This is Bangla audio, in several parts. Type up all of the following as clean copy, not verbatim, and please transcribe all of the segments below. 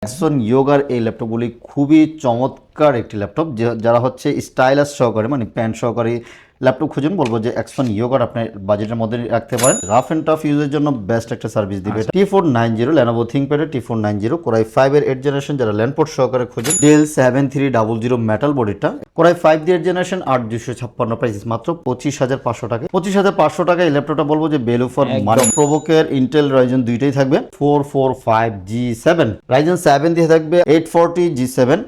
অ্যাকসন ইয়োগার এই ল্যাপটপগুলি খুবই চমৎকার একটি ল্যাপটপ যারা হচ্ছে স্টাইলাস সহকারে মানে প্যান্ট সহকারে ল্যাপটপ খুঁজুন বলবো যে অ্যাকসন ইয়োগার আপনার বাজেটের মধ্যে রাখতে পারেন। রাফ অ্যান্ড টাফ ইউজের জন্য বেস্ট একটা সার্ভিস দিবে। T490 Lenovo ThinkPad T490 Core i5 এর 8th জেনারেশন যারা ল্যান্ডপোর্ট সহকারে খুঁজুন। Dell 7300 মেটাল বডিটা Core i5 8th generation 8256 price মাত্র 25500 টাকা। 25500 টাকা এই ল্যাপটপটা বলবো যে ভ্যালু ফর মানি। প্রোভোকের ইন্টেল রাইজেন দুইটাই থাকবে 445G7 রাইজেন 7 দিয়ে থাকবে 840G7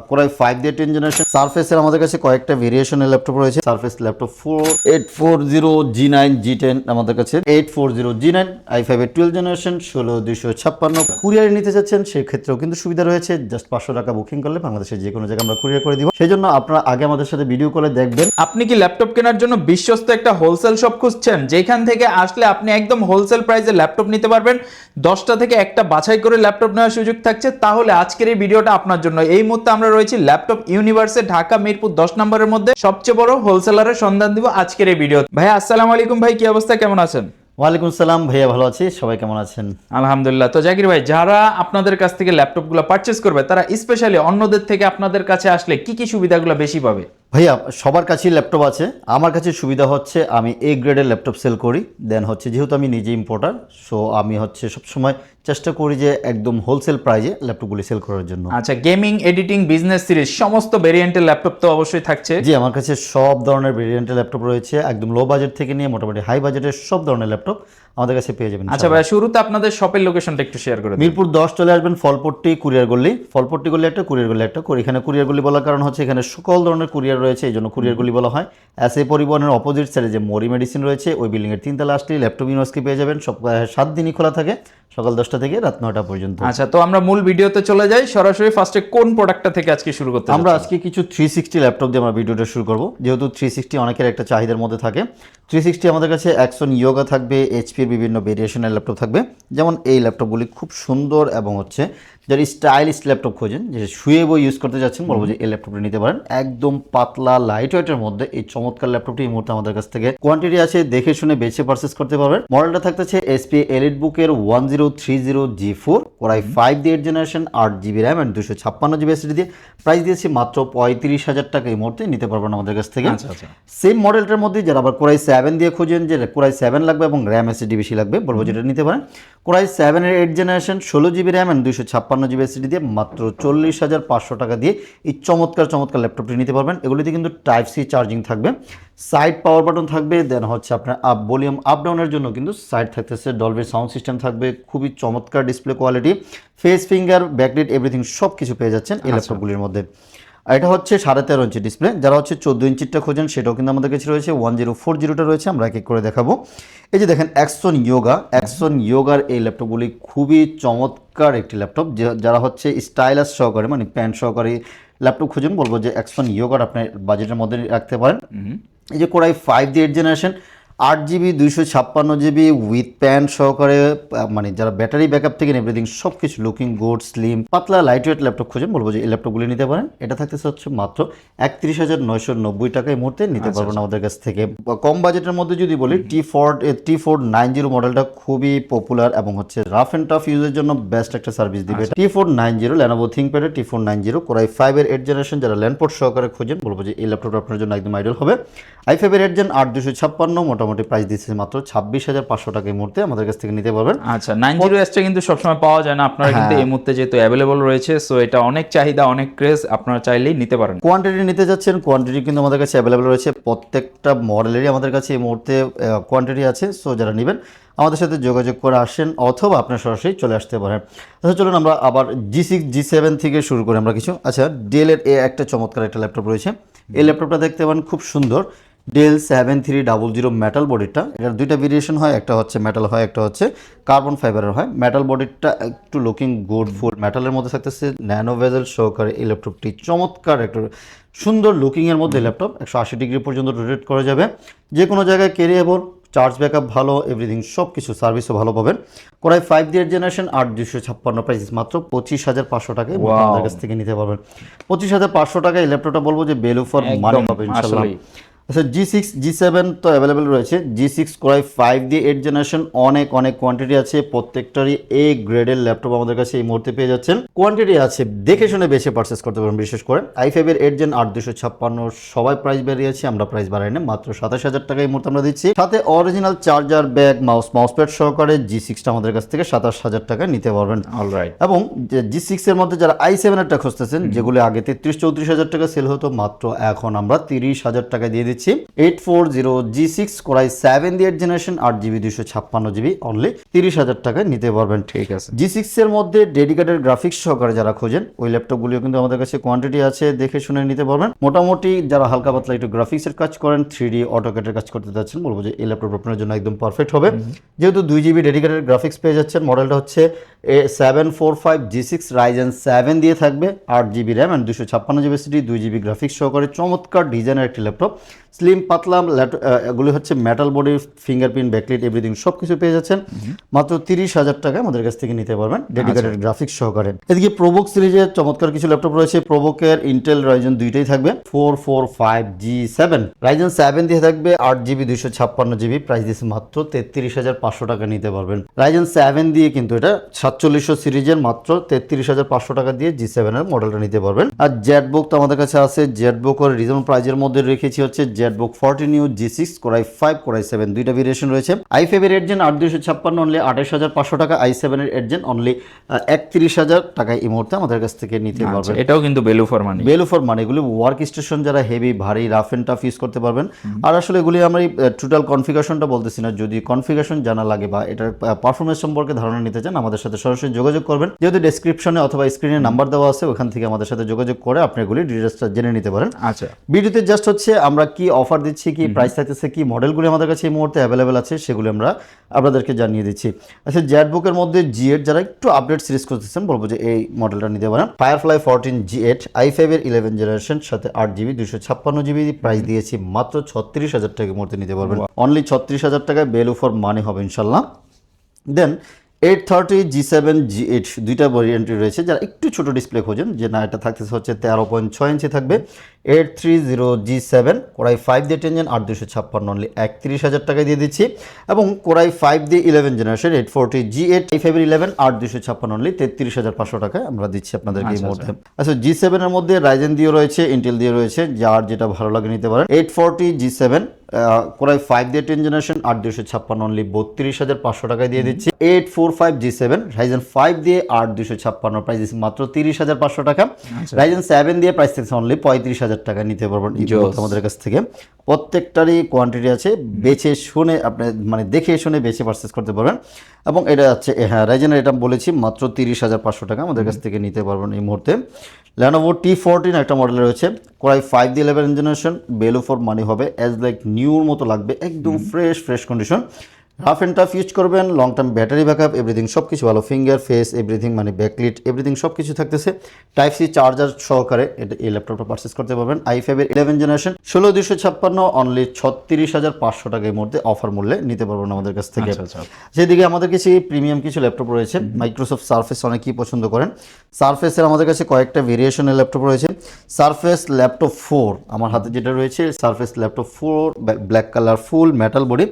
Core i5 দিয়ে 10th জেনারেশন। সারফেসের আমাদের কাছে কয়েকটা ভেরিয়েশনের ল্যাপটপ রয়েছে। সারফেস ল্যাপটপ 4840G9 G10 আমাদের কাছে 840G9 i5 এর 12th জেনারেশন 16256। কুরিয়ারে নিতে যাচ্ছেন সেক্ষেত্রেও কিন্তু সুবিধা রয়েছে। জাস্ট 500 টাকা বুকিং করলে বাংলাদেশের যে কোনো জায়গায় আমরা কুরিয়ার করে দিব। সেই জন্য আপনারা আগে আমাদের সাথে ভিডিও কলে দেখবেন। আপনি কি ল্যাপটপ কেনার জন্য বিশ্বস্ত একটা হোলসেল শপ খুঁজছেন, যেখান থেকে আসলে আপনি একদম হোলসেল প্রাইসে ল্যাপটপ নিতে পারবেন, 10টা থেকে একটা বাছাই করে ল্যাপটপ নেওয়ার সুযোগ থাকছে? তাহলে আজকের এই ভিডিওটা আপনার জন্য। এই মুহূর্তে আমরা রয়েছি ল্যাপটপ ইউনিভার্সে, ঢাকা মিরপুর 10 নম্বরের মধ্যে সবচেয়ে বড় হোলসেলারের সন্ধান দিব আজকের এই ভিডিও। ভাই আসসালামু আলাইকুম, ভাই কি অবস্থা, কেমন আছেন? ওয়ালাইকুম সালাম ভাইয়া, ভালো আছি। সবাই কেমন আছেন? আলহামদুলিল্লাহ। তো জাকির ভাই, যারা আপনাদের কাছ থেকে ল্যাপটপগুলো পারচেজ করবে তারা স্পেশালি অন্যদের থেকে আপনাদের কাছে আসলে কি কি সুবিধাগুলো বেশি পাবে? ভাইয়া সবার কাছেই ল্যাপটপ আছে। আমার কাছে সুবিধা হচ্ছে আমি এ গ্রেডের ল্যাপটপ সেল করি। দেন হচ্ছে যেহেতু আমি নিজে ইম্পোর্টার, সো আমি হচ্ছে সবসময় চেষ্টা করি যে একদম হোলসেল প্রাইজে ল্যাপটপগুলি সেল করার জন্য। আচ্ছা, গেমিং, এডিটিং, বিজনেস সিরিজ সমস্ত ভেরিয়েন্টের ল্যাপটপ তো অবশ্যই থাকছে। জি, আমার কাছে সব ধরনের ভেরিয়েন্টের ল্যাপটপ রয়েছে। একদম লো বাজেট থেকে নিয়ে মোটামুটি হাই বাজেটের সব ধরনের ল্যাপটপ আমাদের কাছে পেয়ে যাবেন। আচ্ছা ভাই, শুরুতে আপনাদের শপের লোকেশনটা একটু শেয়ার করে দিন। মিরপুর 10 চলে আসবেন, ফলপট্টি কুরিয়ার গল্লি। ফলপট্টি গল্লি একটা, কুরিয়ার গল্লি একটা। এখানে কুরিয়ার গল্লি বলার কারণ হচ্ছে এখানে সকল ধরনের কুরিয়ার রয়েছে, এই জন্য কুরিয়ার গল্লি বলা হয়। এসএ পরিবহনের অপোজিট সাইডে যে মরি মেডিসিন রয়েছে ওই বিল্ডিং এর 3 তলা আসলেই ল্যাপটপ ইউনিভার্সিটি পেয়ে যাবেন। সপ্তাহে 7 দিনই খোলা থাকে, সকাল 10টা থেকে রাত 9টা পর্যন্ত। আচ্ছা, তো আমরা মূল ভিডিওতে চলে যাই সরাসরি। ফার্স্টে কোন প্রোডাক্টটা থেকে আজকে শুরু করতে আমরা আজকে কিছু 360 ল্যাপটপ দিয়ে আমরা ভিডিওটা শুরু করব। যেহেতু 360 অনেকের একটা চাহিদার মধ্যে থাকে। 360 আমাদের কাছে অ্যাকসন ইয়োগা থাকবে, এইচপির বিভিন্ন ভেরিয়েশনের ল্যাপটপ থাকবে। যেমন এই ল্যাপটপগুলি খুব সুন্দর এবং হচ্ছে যারা স্টাইলিশ ল্যাপটপ খোঁজেন, যে শুয়ে বই ইউজ করতে যাচ্ছেন, বলবো যে এই ল্যাপটপটা নিতে পারেন। একদম পাতলা লাইট ওয়েটের মধ্যে এই চমৎকার ল্যাপটপটি এই মুহূর্তে আমাদের কাছ থেকে কোয়ান্টিটি আছে, দেখে শুনে বেছে পারচেস করতে পারবেন। মডেলটা থাকতেছে এসপি এলিট বুকের 1030G4 Core i5 দিয়ে 8th generation 8GB RAM and 256GB SSD দিয়ে। প্রাইস দিয়েছি মাত্র 35,000 টাকা। এই মুহূর্তে নিতে পারবেন আমাদের কাছ থেকে। সেম মডেলটার মধ্যে যারা আবার Core i7 দিয়ে খুঁজেন, যে Core i7 লাগবে এবং র্যাম এসএসডি বেশি লাগবে, বলবো যেটা নিতে পারেন। Core i7 এর 8th generation 16GB RAM and 256GB SSD দিয়ে মাত্র 40,500 টাকা দিয়ে এই চমৎকার ল্যাপটপটি নিতে পারবেন। এগুলিতে কিন্তু টাইপ সি চার্জিং থাকবে, সাইড পাওয়ার বাটন থাকবে, দেন হচ্ছে আপনার ভলিউম আপ ডাউনের জন্য কিন্তু সাইড থাকতেছে, ডলবি সাউন্ড সিস্টেম থাকবে, খুবই চমৎকার display quality, face finger, backlight everything সব কিছু পেয়ে যাচ্ছেন এই ল্যাপটপগুলির মধ্যে। আর এটা হচ্ছে 13.5 ইঞ্চি ডিসপ্লে। যারা হচ্ছে 14 ইঞ্চিটা খোঁজেন সেটাও কিন্তু আমাদের কাছে রয়েছে। 1040টা রয়েছে, আমরা এক এক করে দেখাবো। এই যে দেখেন অ্যাকসন ইয়োগার এই ল্যাপটপগুলি খুবই চমৎকার একটি ল্যাপটপ। যারা হচ্ছে স্টাইলাস সহকারে মানে প্যান্ট সহকারে ল্যাপটপ খুঁজেন, বলবো যে অ্যাকসন ইয়োগার আপনার বাজেটের মধ্যে রাখতে পারেন। এই যে Core i5 দিয়ে 8th generation 8GB 256GB with pan সহকারে, মানে যারা ব্যাটারি ব্যাকআপ থেকে এভরিথিং সব কিছু লুকিং গুড, স্লিম, পাতলা লাইট ওয়েট ল্যাপটপ খুঁজেন, বলবো যে এই ল্যাপটপগুলি নিতে পারেন। এটা থাকতেছে হচ্ছে মাত্র 31,990 টাকা এই মুহূর্তে নিতে পারবেন আমাদের কাছ থেকে। কম বাজেটের মধ্যে যদি বলি T490 মডেলটা খুবই পপুলার এবং হচ্ছে রাফ অ্যান্ড টাফ ইউজের জন্য বেস্ট একটা সার্ভিস দিবে। T490 Lenovo ThinkPad T490 Core i5 এর 8th জেনারেশন যারা ল্যান্ডপোর্ট সহকারে খুঁজেন, বলবো যে এই ল্যাপটপটা আপনার জন্য একদম আইডিয়াল হবে। i5 এর 8th জেন 8256 মোটামুটি প্রাইস দিচ্ছে মাত্র 26,500 টাকা এই মুহূর্তে আমাদের কাছ থেকে নিতে পারবেন। আচ্ছা, 90S টা কিন্তু সবসময় পাওয়া যায় না, আপনারা কিন্তু এই মুহূর্তে যেহেতু অ্যাভেলেবল রয়েছে, সো এটা অনেক চাহিদা, অনেক ক্রেজ, আপনারা চাইলেই নিতে পারেন। কোয়ান্টিটি নিতে যাচ্ছেন, কোয়ান্টিটি কিন্তু আমাদের কাছে অ্যাভেলেবল রয়েছে। প্রত্যেকটা মডেলেরই আমাদের কাছে এই মুহূর্তে কোয়ান্টিটি আছে। সো যারা নেবেন আমাদের সাথে যোগাযোগ করে আসেন, অথবা আপনার সরাসরি চলে আসতে পারেন। আচ্ছা চলুন আমরা আবার G6 G7 থেকে শুরু করি আমরা কিছু। আচ্ছা, ডেলের একটা চমৎকার একটা ল্যাপটপ রয়েছে। এই ল্যাপটপটা দেখতে পান, খুব সুন্দর। Dell 7300 মেটাল বডিটা, এটার দুইটা ভেরিয়েশন হয়, একটা হচ্ছে মেটাল হয়, একটা হচ্ছে কার্বন ফাইবারের হয়। মেটাল বডিটা একটু লুকিং গুড, ফুল মেটালের মধ্যে থাকতেছে, ন্যানো ভেজেল সহকারে এই ল্যাপটপটি চমৎকার একটা সুন্দর লুকিংয়ের মধ্যে ল্যাপটপ। 180 ডিগ্রি পর্যন্ত রোটেট করা যাবে, যে কোনো জায়গায় ক্যারিয়েবল, চার্জ ব্যাকআপ ভালো, এভরিথিং সব কিছু, সার্ভিসও ভালো পাবেন। Core i5 দিয়ে 8th জেনারেশন 8256 প্রাইস মাত্র 25,500 টাকায় আমাদের কাছ থেকে নিতে পারবেন। 25,500 টাকায় এই ল্যাপটপটা বলবো যে ভ্যালু ফর মানি পাবেন ইনশাআল্লাহ। আচ্ছা G6 G7 তো অ্যাভেলেবেল রয়েছে। G6 Core i5 দিয়ে 8 জেনারেশন, অনেক কোয়ান্টিটি আছে, প্রত্যেকটারই এ গ্রেডের ল্যাপটপ আমাদের কাছে এই মুহূর্তে পেয়ে যাচ্ছেন। কোয়ান্টিটি আছে, দেখে শুনে বেশি পারচেস করতে পারবেন। বিশেষ করে i5 এর 8 জেন 8256 সবাই প্রাইস বাড়িয়েছে, আমরা প্রাইস বাড়াই না, মাত্র 27000 টাকা এই মুহূর্তে আমরা দিচ্ছি। সাথে অরিজিনাল চার্জার, ব্যাগ, মাউসপ্যাড সহকারে G6টা আমাদের কাছ থেকে 27000 টাকা নিতে পারবেন। অলরাইট। এবং G6 এর মধ্যে যারা i7 এরটা খুঁজতেছেন, যেগুলো আগে 33-34 টাকা সেল হতো, মাত্র এখন আমরা 30,000 টাকা দিয়ে দিচ্ছি। 840 G6 Core i7 দিয়ে 8 জেনারেশন 8GB 256GB অনলি 30,000 টাকায় নিতে পারবেন। ঠিক আছে। G6 এর মধ্যে ডেডিকেটেড গ্রাফিক্স সহকারে যারা খোঁজেন, ওই ল্যাপটপগুলিও কিন্তু আমাদের কাছে কোয়ান্টিটি আছে, দেখে শুনে নিতে পারবেন। মোটামুটি যারা হালকা পাতলা একটু গ্রাফিক্সের কাজ করেন, 3D অটোক্যাডের কাজ করতে যাচ্ছেন, বলবো যে এই ল্যাপটপ আপনার জন্য একদম পারফেক্ট হবে। যেহেতু 2GB ডেডিকেটেড গ্রাফিক্স পেয়ে যাচ্ছেন, মডেলটা হচ্ছে A745 G6 Ryzen 7 দিয়ে থাকবে, 8GB RAM and 256GB SSD, 2GB graphics সহকারে চমৎকার ডিজাইনের একটি ল্যাপটপ। স্লিম পাতলা এগুলি হচ্ছে metal body, fingerprint, backlit, everything সব কিছু পেয়ে যাচ্ছেন মাত্র 30,000 টাকা আমাদের কাছ থেকে নিতে পারবেন ডেডিকেটেড গ্রাফিক্স সহকারে। এদিকে প্রোবোক সিরিজের চমৎকার কিছু ল্যাপটপ রয়েছে। প্রোবোকের ইন্টেল রাইজেন দুইটাই থাকবে, 445 G7 রাইজেন 7 দিয়ে থাকবে, 8GB 256GB, প্রাইস দিচ্ছে মাত্র 33,500 টাকা নিতে পারবেন। রাইজেন 7 দিয়ে কিন্তু এটা 4700 সিরিজের মাত্র 33,500 টাকা দিয়ে G7 এর মডেলটা নিতে পারবেন। আর জেটবুক তো আমাদের কাছে আছে, জেটবুক এর রিজনেবল প্রাইজের মধ্যে রেখেছি হচ্ছে Jetbook 40 G6 Core i5 Core i7 দুইটা ভেরিয়েশন রয়েছে। i5 এর 8 জেন 8256 অনলি 28500 টাকা, i7 এর 8 জেন অনলি 31,000 টাকায় এই মুহূর্তে আমাদের কাছ থেকে নিতে পারবেন। এটাও কিন্তু value for money. Value for মানি, এগুলি ওয়ার্ক স্টেশন যারা হেভি, ভারী, রাফ এন্ড টাফ ইউজ করতে পারবেন। আর আসলে এগুলি আমরা টোটাল কনফিগারেশনটা বলতেছি না, যদি কনফিগারেশন জানা লাগে বা এটার পারফরমেন্স সম্পর্কে ধারণা নিতে চান, আমাদের সাথে সরাসরি যোগাযোগ করবেন। যেহেতু ডেসক্রিপশনে অথবা স্ক্রিনে নাম্বার দেওয়া আছে, ওখান থেকে আমাদের সাথে যোগাযোগ করে আপনি এগুলি ডিটেইলসটা জেনে নিতে পারেন। আচ্ছা, ভিডিওতে জাস্ট হচ্ছে আমরা কি অফার দিচ্ছি, কি প্রাইস থাকতেছে, কি মডেলগুলি আমাদের কাছে এই মুহূর্তে অ্যাভেলেবেল আছে, সেগুলি আমরা আপনাদেরকে জানিয়ে দিচ্ছি। আচ্ছা, জেটবুকের মধ্যে G8 যারা একটু আপডেট সিরিজ করতেছেন, বলবো যে এই মডেলটা নিতে পারেন। ফায়ারফ্লাই 14 G8 i5 এর 11 জেনারেশন, সাথে 8GB 256GB, প্রাইস দিয়েছি মাত্র 36,000 টাকার মধ্যে নিতে পারবেন। অনলি 36,000 টাকায় ভ্যালু ফর মানি হবে ইনশাল্লাহ। দেন 830 G7 G8 দুইটা ভেরিয়েন্টই রয়েছে। যারা একটু ছোট ডিসপ্লে খোঁজেন, যে না এটা থাকতেছে হচ্ছে 13.6 ইঞ্চি থাকবে, 830 G7 Core i5 দিয়ে 10 জেন 8256 অনলি 31,000 টাকায় দিয়ে দিচ্ছি। এবং Core i5 দিয়ে 11 জেনারেশন 840 G8 i5 এর 11 8256 অনলি 33,500 টাকায় আমরা দিচ্ছি আপনাদেরকে এই মুহূর্তে। আচ্ছা, G7 এর মধ্যে রাইজেন দিয়ে রয়েছে, ইন্টেল দিয়ে রয়েছে, যার যেটা ভালো লাগে নিতে পারেন। 840 G7 Core i5 দিয়ে 10 জেনারেশন 8256 অনলি 32,500 টাকায় দিয়ে দিচ্ছি। 845 G7 Ryzen 5 দিয়ে 8256 প্রাইস দিচ্ছি মাত্র 30,500 টাকা। Ryzen 7 দিয়ে প্রাইস থাকছে অনলি 35,000 টাকা নিতে পারবেন আমাদের কাছ থেকে। প্রত্যেকটারই কোয়ান্টিটি আছে, বেছে শুনে আপনি মানে দেখে শুনে বেছে পারচেস করতে পারবেন। এবং এটা হচ্ছে হ্যাঁ রাইজেনের, এটা বলেছি মাত্র 30,500 টাকা আমাদের কাছ থেকে নিতে পারবেন এই মুহূর্তে। Lenovo T14 একটা মডেল রয়েছে, Core i5 দিয়ে 11 জেনারেশন, ভ্যালু ফর মানি হবে, অ্যাজ লাইক নিউর মতো লাগবে, একদম fresh condition. Half and tough use করবেন, long term battery backup, everything সব কিছু ভালো, ফিঙ্গার ফেস এভরিথিং মানে ব্যাকলিট এভরিথিং সব কিছু থাকতেছে। টাইপ সি চার্জার সহকারে এটা এই ল্যাপটপটা পারচেস করতে পারবেন। i5 এর 11 জেনারেশন 16,256 অনলি 36,500 টাকা এই মুহূর্তে অফার মূল্যে নিতে পারবেন আমাদের কাছ থেকে। সেদিকে আমাদের কাছে প্রিমিয়াম কিছু ল্যাপটপ রয়েছে। মাইক্রোসফট সারফেস অনেকেই পছন্দ করেন, সারফেসের আমাদের কাছে কয়েকটা ভেরিয়েশনের ল্যাপটপ রয়েছে। সারফেস ল্যাপটপ 4 আমার হাতে যেটা রয়েছে, সারফেস ল্যাপটপ 4 ব্ল্যাক কালার ফুল মেটাল বডি,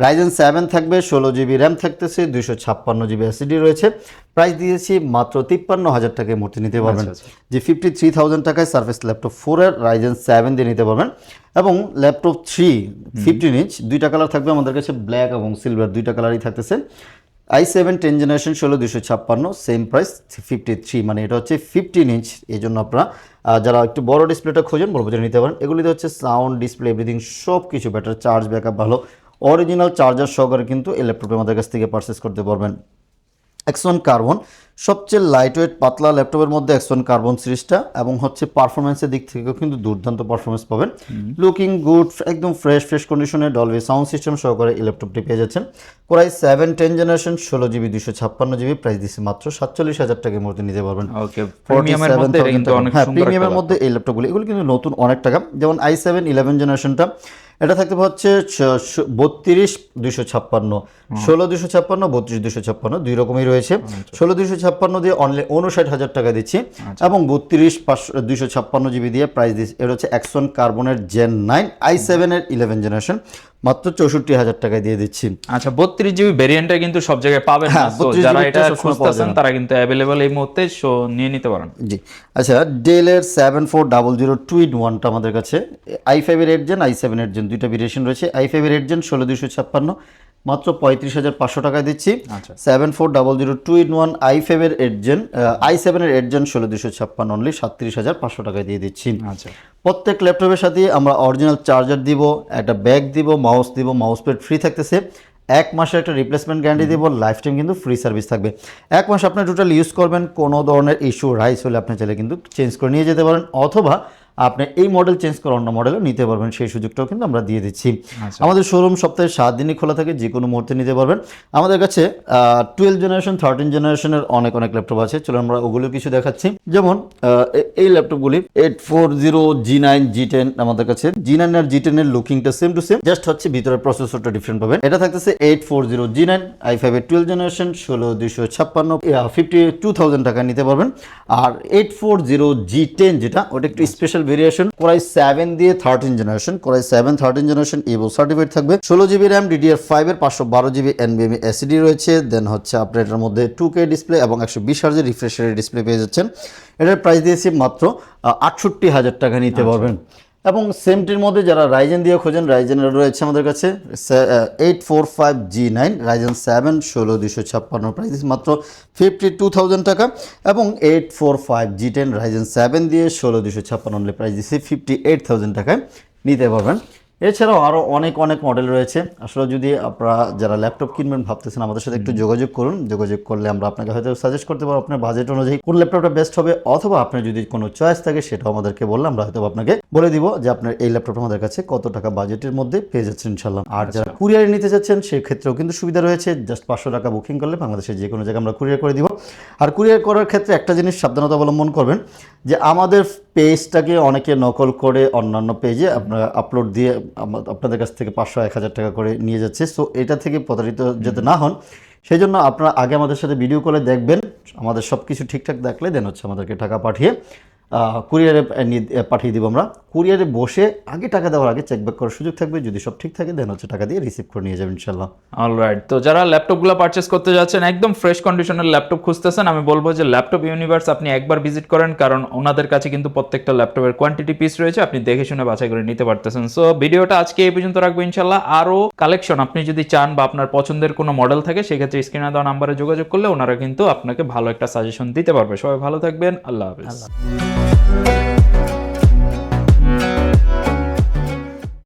Ryzen 7 থাকবে, 16GB র্যাম থাকতেছে, 256GB SSD রয়েছে, প্রাইস দিয়েছি মাত্র 53,000 টাকায় মূর্তি নিতে পারবেন। যে 53,000 টাকায় সারফেস ল্যাপটপ 4 এর Ryzen 7 দিয়ে নিতে পারবেন। এবং ল্যাপটপ 3 15 ইঞ্চ দুইটা কালার থাকবে আমাদের কাছে, ব্ল্যাক এবং সিলভার দুইটা কালারই থাকতেছে। i7 10 জেনারেশন 16,256 সেম প্রাইস 53, মানে এটা হচ্ছে 15 ইঞ্চ। এই জন্য আপনারা যারা একটু বড় ডিসপ্লেটা খোঁজেন, বলবো যে নিতে পারেন। এগুলিতে হচ্ছে সাউন্ড, ডিসপ্লে এভরিথিং সব কিছু বেটার, চার্জ ব্যাকআপ ভালো, অরিজিনাল চার্জার সহকারে কিন্তু এই ল্যাপটপে আমাদের কাছ থেকে পারচেস করতে পারবেন। Axon Carbon সবচেয়ে লাইটওয়েট পাতলা ল্যাপটপের মধ্যে Axon Carbon সিরিজটা, এবং হচ্ছে পারফরমেন্সের দিক থেকেও কিন্তু দুর্দান্ত পারফরমেন্স পাবেন। লুকিং গুড, একদম ফ্রেশ কন্ডিশনে, ডলবি সাউন্ড সিস্টেম সহকারে এই ল্যাপটপটি পেয়ে যাচ্ছেন। Core i7 10 generation 16GB 256GB, price দিচ্ছে মাত্র 47,000 টাকার মধ্যে নিতে পারবেন। ওকে, প্রিমিয়ামের মধ্যে এটা কিন্তু অনেক সুন্দর। প্রিমিয়ামের মধ্যে এই ল্যাপটপগুলো এগুলো কিন্তু নতুন অনেক টাকা। যেমন i7 11 জেনারেশনটা এটা থাকতে হচ্ছে 32,256, 16,256, 32,256 দুই রকমই রয়েছে। 16,256 দিয়ে অনলি 59,000 টাকা দিচ্ছি, এবং 32,256 জিবি দিয়ে প্রাইস দিচ্ছি। এটা হচ্ছে এক্সন কার্বনের জেন 9 i7 এর 11 জেনারেশন, মাত্র 64,000 টাকায় দিয়ে দিচ্ছি। আচ্ছা, 32 জিবি ভেরিয়েন্টটা কিন্তু সব জায়গায় পাবেন না, তো 32 যারা GB এটা টা সবসময় পাওয়া খুঁজতেছেন যায় না। তারা কিন্তু অ্যাভেলেবল এই মুহূর্তে নিয়ে নিতে পারেন। জি, আচ্ছা, ডেলের 7400 2-in-1টা আমাদের কাছে i5 এর 8 জেন, i7 এর জেন দুইটা ভেরিয়েশন রয়েছে। i5 এর 8 জেন 16,256, মাত্র 35,500 টাকায় দিচ্ছি। আচ্ছা। 7400 2-in-1 i5 এর 8 জেন, i7 এর 8 জেন 16,256 অনলি 37,500 টাকায় দিয়ে দিচ্ছি। আচ্ছা, প্রত্যেক ল্যাপটপের সাথে আমরা অরিজিনাল চার্জার দিব, একটা ব্যাগ দিব, মাউস দিব, মাউস প্যাড ফ্রি থাকতেছে, 1 মাসের একটা রিপ্লেসমেন্ট গ্যারান্টি দিব, লাইফ টাইম কিন্তু ফ্রি সার্ভিস থাকবে। 1 মাস আপনি টোটাল ইউজ করবেন, কোনো ধরনের ইস্যু রাইজ হলে আপনি চাইলে কিন্তু চেঞ্জ করে নিয়ে যেতে পারেন, অথবা আপনি এই মডেল চেঞ্জ করে অন্য মডেলও নিতে পারবেন, সেই সুযোগটাও কিন্তু আমরা দিয়ে দিচ্ছি। আমাদের শোরুম সপ্তাহে 7 দিনই খোলা থাকে, যে কোনো মুহূর্তে নিতে পারবেন। আমাদের কাছে 12 জেনারেশন 13 জেনারেশনের অনেক ল্যাপটপ আছে, চলো আমরা ওগুলো কিছু দেখাচ্ছি। যেমন এই ল্যাপটপগুলি 840 G9 G10 আমাদের কাছে, G9 আর G10 এর লুকিংটা সেম টু সেম, জাস্ট হচ্ছে ভিতরের প্রসেসরটা ডিফারেন্ট পাবেন। এটা থাকতেছে 840 G9 i5 এর 12 জেনারেশন 16,256, 52,000 টাকা নিতে পারবেন। আর 840 G10 যেটা, ওটা একটু স্পেশাল ভেরিয়েশন, কোরাই 7 দিয়ে 13 জেনারেশন, কোরাই 7 13 জেনারেশন এবো সার্টিফাইড থাকবে, 16 জিবি র্যাম, DDR5 এর 512 জিবি NVMe SSD রয়েছে। দেন হচ্ছে আপনার এটার মধ্যে 2K ডিসপ্লে এবং 120 হার্জের রিফ্রেশ রেট ডিসপ্লে পেয়ে যাচ্ছেন। এটার প্রাইস দিয়েছি মাত্র 68,000 টাকা নিতে পারবেন। এবং সেমটির মধ্যে যারা রাইজেন দিয়ে খোঁজেন, রাইজেনের রয়েছে আমাদের কাছে 845 G9 রাইজেন 7 16,256, প্রাইস মাত্র 52,000 টাকা, এবং 845 G10 রাইজেন 7 দিয়ে 16,256 প্রাইস দিচ্ছি 58,000 টাকায় নিতে পারবেন। এছাড়াও আরও অনেক মডেল রয়েছে। আসলে যদি আপনারা যারা ল্যাপটপ কিনবেন ভাবতেছেন, আমাদের সাথে একটু যোগাযোগ করুন, যোগাযোগ করলে আমরা আপনাকে হয়তো সাজেস্ট করতে পারবো আপনার বাজেট অনুযায়ী কোন ল্যাপটপটা বেস্ট হবে, অথবা আপনার যদি কোনো চয়েস থাকে সেটাও আমাদেরকে বললে আমরা হয়তো আপনাকে বলে দিব যে আপনার এই ল্যাপটপটা আমাদের কাছে কত টাকা বাজেটের মধ্যে পেয়ে যাচ্ছেন ইনশাল্লাহ। আর যারা কুরিয়ারে নিতে চাচ্ছেন সেই ক্ষেত্রেও কিন্তু সুবিধা রয়েছে, জাস্ট 500 টাকা বুকিং করলে বাংলাদেশের যে কোনো জায়গায় আমরা কুরিয়ার করে দিব। আর কুরিয়ার করার ক্ষেত্রে একটা জিনিস সাবধানতা অবলম্বন করবেন, যে আমাদের পেজটাকে অনেকে নকল করে অন্যান্য পেজে আপনারা আপলোড দিয়ে আপনাদের কাছ থেকে 500-1000 টাকা করে নিয়ে যাচ্ছে। সো এটা থেকে প্রতারিত যাতে না হন, সেই জন্য আপনারা আগে আমাদের সাথে ভিডিও কলে দেখবেন, আমাদের সব কিছু ঠিকঠাক দেখলে দেন হচ্ছে আমাদেরকে টাকা পাঠিয়ে কুরিয়ারে পাঠিয়ে দিব। আমরা কুরিয়ারে বসে আগে টাকা দেওয়ার আগে চেক ব্যাক করার সুযোগ থাকবে, যদি সব ঠিক থাকে দেন হচ্ছে টাকা দিয়ে রিসিভ করে নিয়ে যাবেন ইনশাল্লাহ। অলরাইট, তো যারা ল্যাপটপগুলো পারচেস করতে যাচ্ছেন, একদম ফ্রেশ কন্ডিশনের ল্যাপটপ খুঁজতেছেন, আমি বলবো যে ল্যাপটপ ইউনিভার্স আপনি একবার ভিজিট করেন, কারণ ওনাদের কাছে কিন্তু প্রত্যেকটা ল্যাপটপের কোয়ান্টিটি পিস রয়েছে, আপনি দেখে শুনে বাছাই করে নিতে পারতেছেন। সো ভিডিওটা আজকে এই পর্যন্ত রাখবো ইনশাল্লাহ। আরও কালেকশন আপনি যদি চান বা আপনার পছন্দের কোনো মডেল থাকে, সেক্ষেত্রে স্ক্রিনে দেওয়া নাম্বারে যোগাযোগ করলে ওনারা কিন্তু আপনাকে ভালো একটা সাজেশন দিতে পারবে। সবাই ভালো থাকবেন, আল্লাহ হাফেজ।